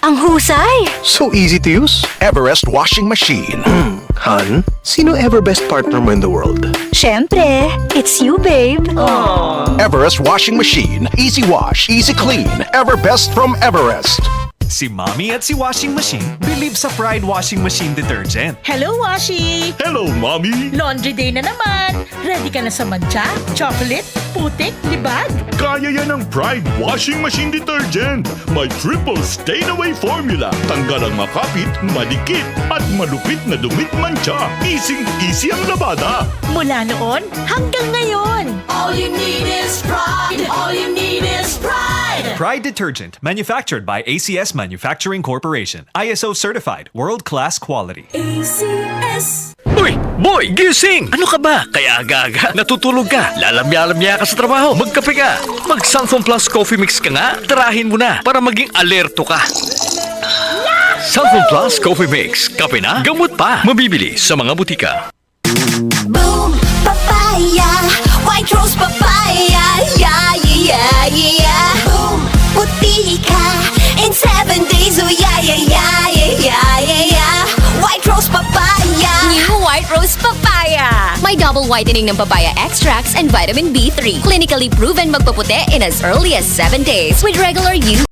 Ang husay! So easy to use. Everest washing machine. Han, sino ever best partner mo in the world? Siyempre, it's you, babe. Everest washing machine. Easy wash, easy clean. Everbest from Everest. Si Mommy at si Washing Machine believe sa Pride Washing Machine Detergent. Hello, Washi! Hello, Mommy! Laundry day na naman! Ready ka na sa mancha, chocolate, putik, libag? Kaya yan ang Pride Washing Machine Detergent. May triple stain-away formula. Tanggal ang makapit, madikit, at malupit na dumit mancha. Easy ang labada. Mula noon hanggang ngayon. All you need is pride. All you need is pride. Pride Detergent, manufactured by ACS Manufacturing Corporation. ISO certified, world-class quality. ACS. Uy! Boy! Gising! Ano ka ba? Kaya aga-aga. Natutulog ka. Lalamya-lamya ka sa trabaho. Magkape ka. Mag-Sunfone Plus Coffee Mix ka nga. Tarahin mo na para maging alerto ka. Sunfone Plus Coffee Mix. Kape na, gamot pa. Mabibili sa mga butika. Boom, papaya. White rose papaya. Yeah, yeah, yeah. Boom, puti ka. In 7 days, oh yeah, yeah, yeah, yeah, yeah, yeah. White rose papaya. New White Rose Papaya! May double whitening ng papaya extracts and vitamin B3. Clinically proven magpaputi in as early as 7 days with regular use.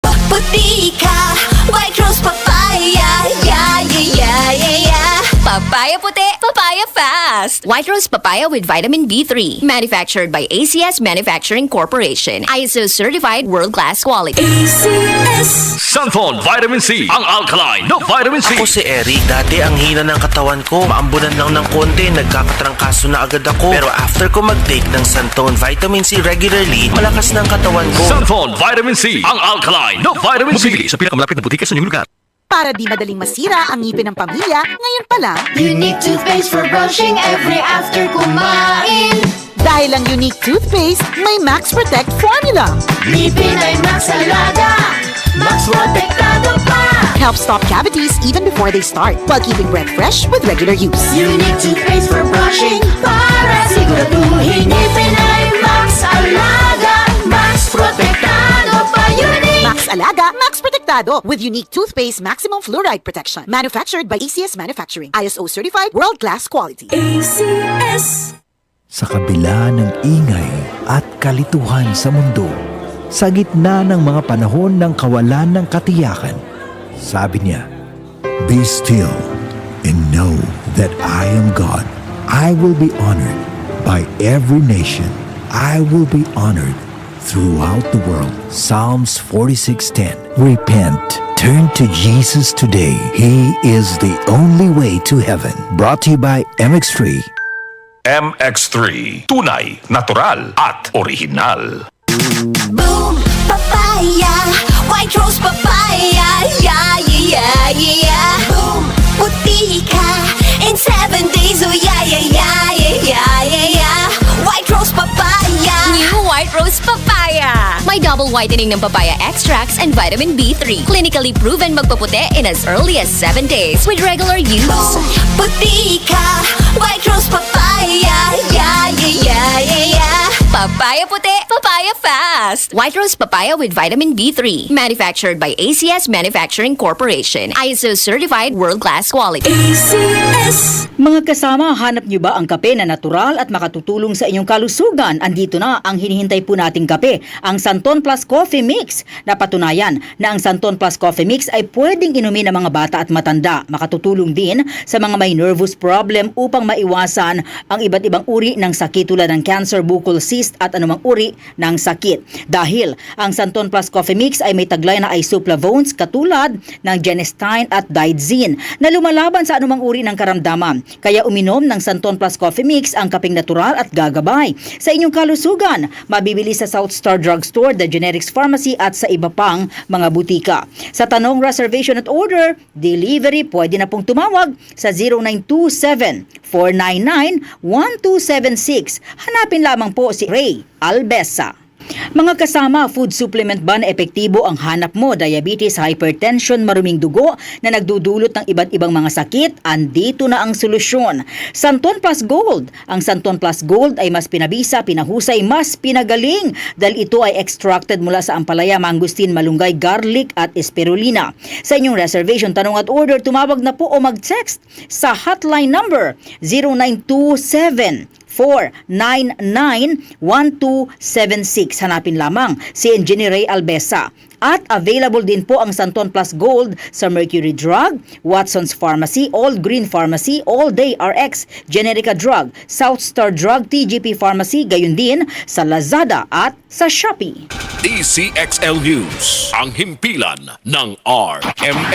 Puti ka. White rose papaya. Yeah, yeah, yeah, yeah, yeah. Papaya puti, papaya fast! White Rose Papaya with vitamin B3. Manufactured by ACS Manufacturing Corporation. ISO certified world-class quality. ACS. Sunfone Vitamin C. Ang alkaline na Vitamin C. Ako si Eric. Dati ang hina ng katawan ko. Maambunan lang ng konti, nagkakatrangkaso na agad ako. Pero after ko mag-take ng Santone Vitamin C regularly, malakas ng katawan ko. Sunfone Vitamin C. Ang alkaline na Vitamin C. Mabibili sa pinakamalapit na butika sa inyong lugar. Para di madaling masira ang ngipin ng pamilya, ngayon pa lang, Unique toothpaste for brushing every after kumain. dahil ang unique toothpaste, may Max Protect formula. Ngipin ay Max Alaga. Max protektado pa. Helps stop cavities even before they start, while keeping breath fresh with regular use. Unique toothpaste for brushing para siguraduhin ngipin ay Max Alaga. Max protektado pa. Unique. Max Alaga, Max Protectado with unique toothpaste maximum fluoride protection. Manufactured by ACS Manufacturing. ISO certified world-class quality. ACS. Sa kabila ng ingay at kalituhan sa mundo, sa gitna ng mga panahon ng kawalan ng katiyakan, sabi niya, "Be still and know that I am God. I will be honored by every nation. I will be honored throughout the world." Psalms 46:10. Repent. Turn to Jesus today. He is the only way to heaven. Brought to you by MX3. MX3. Tunay, natural, at original. Boom, papaya. White rose papaya. Yeah, yeah, yeah. Boom, puti ka. In 7 days, oh yeah, yeah, yeah, yeah, yeah, yeah. White rose papaya. New White Rose Papaya! May double whitening ng papaya extracts and vitamin B3. Clinically proven magpaputi in as early as 7 days with regular use. Boom, puti ka. White rose papaya. Yeah, yeah, yeah, yeah, yeah. Papaya puti, papaya fast! White Rose Papaya with vitamin B3. Manufactured by ACS Manufacturing Corporation. ISO certified world-class quality. ACS. Mga kasama, hanap niyo ba ang kape na natural at makatutulong sa inyong kalusugan? Andito na ang hinihintay po nating kape, ang Santone Plus Coffee Mix. Napatunayan na ang Santone Plus Coffee Mix ay pwedeng inumin ng mga bata at matanda. Makatutulong din sa mga may nervous problem upang maiwasan ang iba't ibang uri ng sakit tulad ng cancer, buccal cyst at anumang uri ng sakit. Dahil ang Santone Plus Coffee Mix ay may taglay na isoflavones katulad ng genistein at didzin na lumalaban sa anumang uri ng karamdaman. Kaya uminom ng Santone Plus Coffee Mix ang kapeng natural at gagabay sa inyong kalusugan. Mabibili sa South Star Drugstore, The Generics Pharmacy at sa iba pang mga butika. Sa tanong reservation at order, delivery pwede na pong tumawag sa 0927-499-1276. Hanapin lamang po si Ray Albesa. Mga kasama, food supplement ba na epektibo ang hanap mo? Diabetes, hypertension, maruming dugo na nagdudulot ng iba't ibang mga sakit? Andito na ang solusyon. Santon Plus Gold. Ang Santon Plus Gold ay mas pinabisa, pinahusay, mas pinagaling dahil ito ay extracted mula sa ampalaya, mangustin, malunggay, garlic at spirulina. Sa inyong reservation, tanong at order, tumawag na po o mag-text sa hotline number 0927 499-1276. Hanapin lamang si Engineer Ray Albesa. At available din po ang Santon Plus Gold sa Mercury Drug, Watson's Pharmacy, All Green Pharmacy, All Day RX, Generica Drug, South Star Drug, TGP Pharmacy, gayon din sa Lazada at sa Shopee. DCXL News, ang himpilan ng RMN.